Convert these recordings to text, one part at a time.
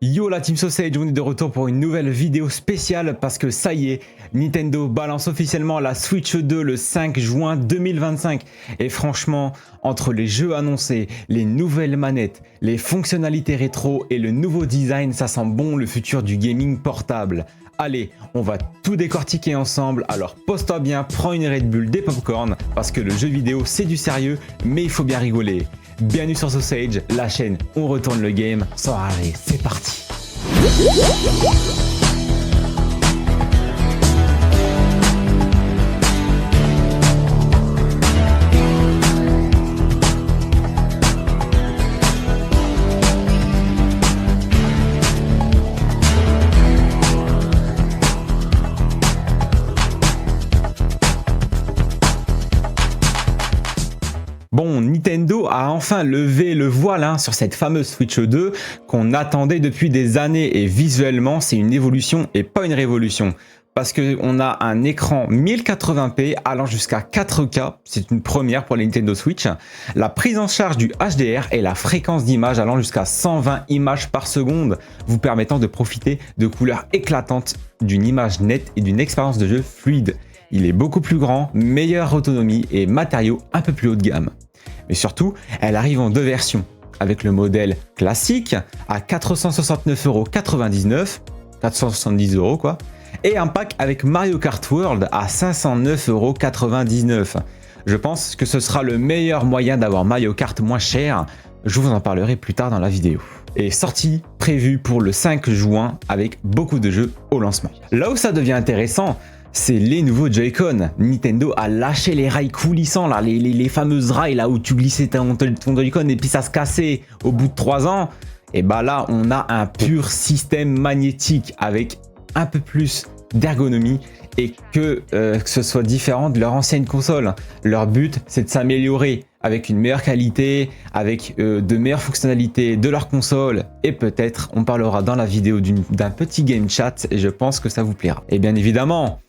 Yo la Team Sausage, on est de retour pour une nouvelle vidéo spéciale parce que ça y est, Nintendo balance officiellement la Switch 2 le 5 juin 2025. Et franchement, entre les jeux annoncés, les nouvelles manettes, les fonctionnalités rétro et le nouveau design, ça sent bon le futur du gaming portable. Allez, on va tout décortiquer ensemble, alors pose-toi bien, prends une Red Bull, des popcorn, parce que le jeu vidéo c'est du sérieux, mais il faut bien rigoler. Bienvenue sur Sausage, la chaîne, on retourne le game, allez, c'est parti. Bon, Nintendo a enfin levé le voile sur cette fameuse Switch 2 qu'on attendait depuis des années et visuellement c'est une évolution et pas une révolution. Parce qu'on a un écran 1080p allant jusqu'à 4K, c'est une première pour la Nintendo Switch, la prise en charge du HDR et la fréquence d'image allant jusqu'à 120 images par seconde, vous permettant de profiter de couleurs éclatantes, d'une image nette et d'une expérience de jeu fluide. Il est beaucoup plus grand, meilleure autonomie et matériaux un peu plus haut de gamme. Mais surtout, elle arrive en deux versions, avec le modèle classique à 469,99 €, 470 € quoi, et un pack avec Mario Kart World à 509,99 €. Je pense que ce sera le meilleur moyen d'avoir Mario Kart moins cher, je vous en parlerai plus tard dans la vidéo. Et sortie prévue pour le 5 juin avec beaucoup de jeux au lancement. Là où ça devient intéressant, c'est les nouveaux Joy-Con. Nintendo a lâché les rails coulissants, là, les fameuses rails là où tu glissais ton Joy-Con et puis ça se cassait au bout de 3 ans. Et bah là, on a un pur système magnétique avec un peu plus d'ergonomie et que ce soit différent de leur ancienne console. Leur but, c'est de s'améliorer avec une meilleure qualité, avec de meilleures fonctionnalités de leur console et peut-être on parlera dans la vidéo d'un petit game chat et je pense que ça vous plaira. Et bien évidemment,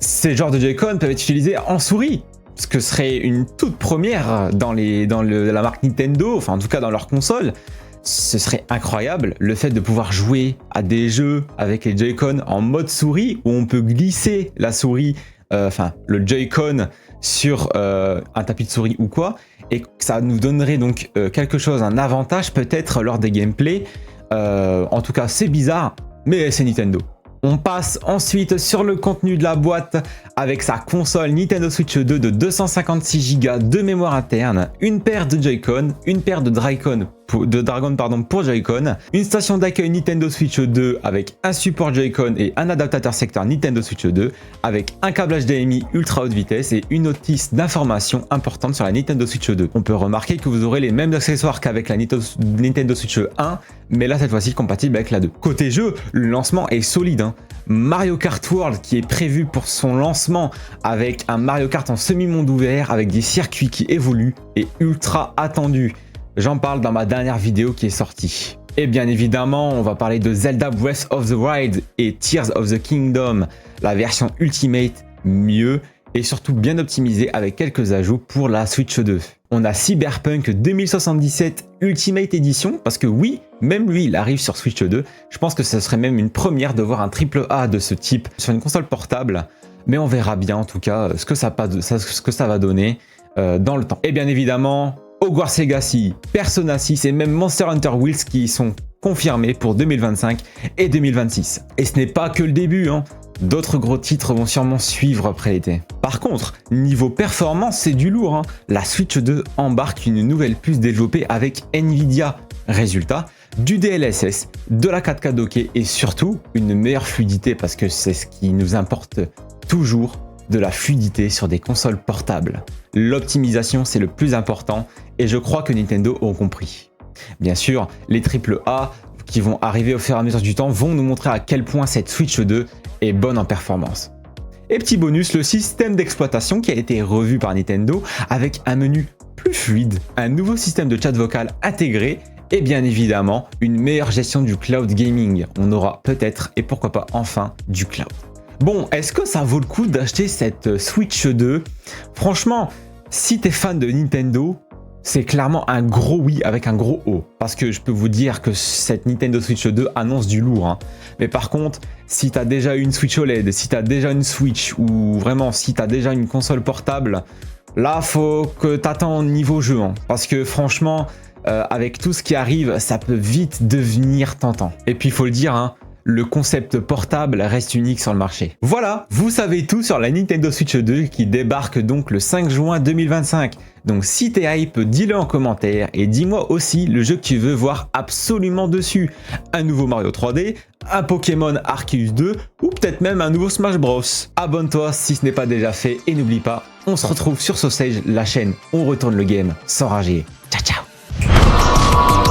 ces genres de Joy-Con peuvent être utilisés en souris, ce que serait une toute première dans la marque Nintendo, enfin en tout cas dans leur console. Ce serait incroyable le fait de pouvoir jouer à des jeux avec les Joy-Con en mode souris où on peut glisser la souris, le Joy-Con sur un tapis de souris ou quoi, et ça nous donnerait donc quelque chose, un avantage peut-être lors des gameplays. En tout cas c'est bizarre, mais c'est Nintendo. On passe ensuite sur le contenu de la boîte avec sa console Nintendo Switch 2 de 256 Go de mémoire interne, une paire de Joy-Con, une paire de Dragon pour Joy-Con, une station d'accueil Nintendo Switch 2 avec un support Joy-Con et un adaptateur secteur Nintendo Switch 2 avec un câble HDMI ultra haute vitesse et une notice d'information importante sur la Nintendo Switch 2. On peut remarquer que vous aurez les mêmes accessoires qu'avec la Nintendo Switch 1, mais là cette fois-ci compatible avec la 2. Côté jeu, le lancement est solide. Mario Kart World qui est prévu pour son lancement avec un Mario Kart en semi-monde ouvert avec des circuits qui évoluent et ultra attendu. J'en parle dans ma dernière vidéo qui est sortie. Et bien évidemment, on va parler de Zelda Breath of the Wild et Tears of the Kingdom, la version Ultimate mieux et surtout bien optimisée avec quelques ajouts pour la Switch 2. On a Cyberpunk 2077 Ultimate Edition, parce que oui, même lui il arrive sur Switch 2. Je pense que ce serait même une première de voir un AAA de ce type sur une console portable, mais on verra bien en tout cas ce que ça va donner dans le temps. Et bien évidemment, Hogwarts Legacy, Persona 6 et même Monster Hunter Wilds qui sont confirmés pour 2025 et 2026. Et ce n'est pas que le début, d'autres gros titres vont sûrement suivre après l'été. Par contre, niveau performance, c'est du lourd. La Switch 2 embarque une nouvelle puce développée avec Nvidia. Résultat, du DLSS, de la 4K dockée et surtout une meilleure fluidité parce que c'est ce qui nous importe toujours, de la fluidité sur des consoles portables. L'optimisation, c'est le plus important et je crois que Nintendo ont compris. Bien sûr, les AAA qui vont arriver au fur et à mesure du temps vont nous montrer à quel point cette Switch 2 est bonne en performance. Et petit bonus, le système d'exploitation qui a été revu par Nintendo avec un menu plus fluide, un nouveau système de chat vocal intégré et bien évidemment une meilleure gestion du cloud gaming. On aura peut-être et pourquoi pas enfin du cloud. Bon, est-ce que ça vaut le coup d'acheter cette Switch 2? Franchement, si t'es fan de Nintendo, c'est clairement un gros oui avec un gros O. Parce que je peux vous dire que cette Nintendo Switch 2 annonce du lourd. Hein. Mais par contre, si tu as déjà une Switch OLED, si tu as déjà une Switch, ou vraiment si tu as déjà une console portable, là, faut que tu attends niveau jeu. Hein. Parce que franchement, avec tout ce qui arrive, ça peut vite devenir tentant. Et puis, il faut le dire, hein, le concept portable reste unique sur le marché. Voilà, vous savez tout sur la Nintendo Switch 2 qui débarque donc le 5 juin 2025. Donc si t'es hype, dis-le en commentaire et dis-moi aussi le jeu que tu veux voir absolument dessus. Un nouveau Mario 3D, un Pokémon Arceus 2 ou peut-être même un nouveau Smash Bros. Abonne-toi si ce n'est pas déjà fait et n'oublie pas, on se retrouve sur Sausage, la chaîne, on retourne le game sans rager. Ciao ciao.